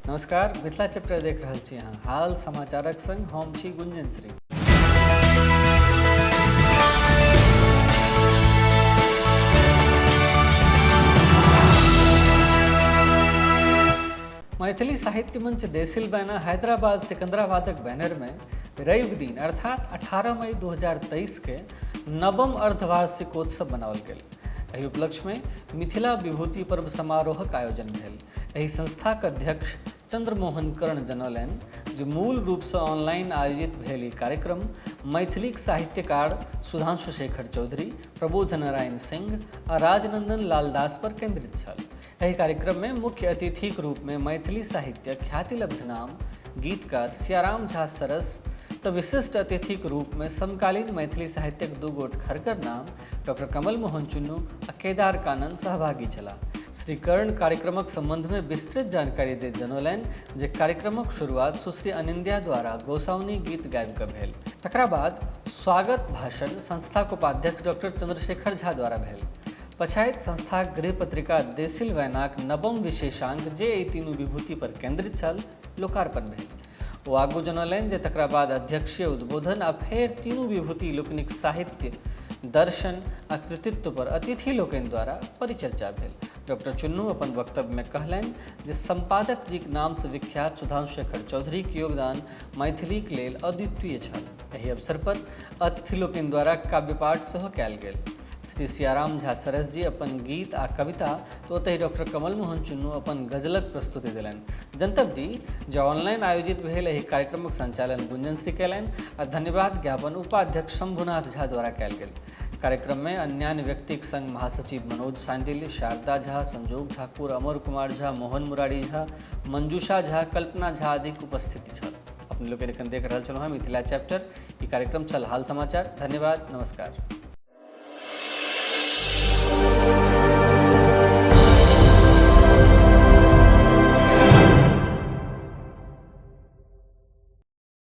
नमस्कार, मिथिला चैप्टर देख रहल छी अहाँ। हाल समाचारक संग हम छी गुंजन श्री। मैथिली साहित्य मंच देसिल बैना हैदराबाद सिकंदराबादक बैनर में रवि दिन अर्थात 18 मई 2023 के नवम अर्धवार्षिकोत्सव मनाओल गेल। एहि उपलक्ष्य में मिथिला विभूति पर्व समारोहक आयोजन भेल। एहि संस्थाक अध्यक्ष चंद्रमोहन कर्ण जनौलनि जे मूल रूप से ऑनलाइन आयोजित भेल ई कार्यक्रम मैथिलीक साहित्यकार सुधांशु शेखर चौधरी, प्रबोध नारायण सिंह आ राजनंदन लाल दास पर केंद्रित छल। एहि कार्यक्रम में मुख्य अतिथिक रूप में मैथिली साहित्यक ख्यातिलब्ध नाम गीतकार सियाराम झा सरस तो विशिष्ट अतिथिक रूप में समकालीन मैथिली साहित्यक दू गोट खरकर नाम डॉक्टर कमल मोहन चुन्नू आ केदार कानन सहभागी छलाह। श्री कर्ण कार्यक्रमक संबंध में विस्तृत जानकारी दैत जनौलनि जे कार्यक्रमक शुरुआत सुश्री अनिंद्या द्वारा गोसाउनी गीत गाबि कऽ भेल। तकरा बाद स्वागत भाषण संस्थाक उपाध्यक्ष डॉक्टर चंद्रशेखर झा द्वारा भेल। पछाइत संस्थाक गृह पत्रिका देसिल वैनाक नवम विशेषांक जे एहि तीनू विभूति पर केंद्रित छल लोकार्पण भेल। ओ आगू जनौलनि जे तकरा बाद अध्यक्षीय उद्बोधन आ फेर तीनू विभूति लोकनिक साहित्य, दर्शन आ कृतित्व पर अतिथि लोकनि द्वारा परिचर्चा भेल। डॉक्टर चुन्नू अपन वक्तव्य में कहलनि जे संपादक जीक नाम से विख्यात सुधांशु शेखर चौधरीक योगदान मैथिलीक लेल अद्वितीय छल। एहि अवसर पर अतिथि लोकनि द्वारा काव्यपाठ सेहो कयल गेल। श्री सियाराम झा सरस जी अपन गीत आ कविता तो ओतहि डॉक्टर कमल मोहन चुन्नू अपन गजलक प्रस्तुति दिलनि। जनतब दी जे ऑनलाइन आयोजित भेल एहि कार्यक्रमक संचालन गुंजन श्री कयलनि आ धन्यवाद ज्ञापन उपाध्यक्ष शंभुनाथ झा द्वारा कयल गेल। कार्यक्रम में अन्यान्य व्यक्तिक संग महासचिव मनोज सांडिल्य, शारदा झा, संजोग ठाकुर, अमर कुमार झा, मोहन मुरारी झा, मंजूषा झा, कल्पना झा आदिक उपस्थिति छल। अपने लोग एखन देख रहल छलहुँ मिथिला चैप्टर। ई कार्यक्रम छल हाल समाचार। धन्यवाद, नमस्कार।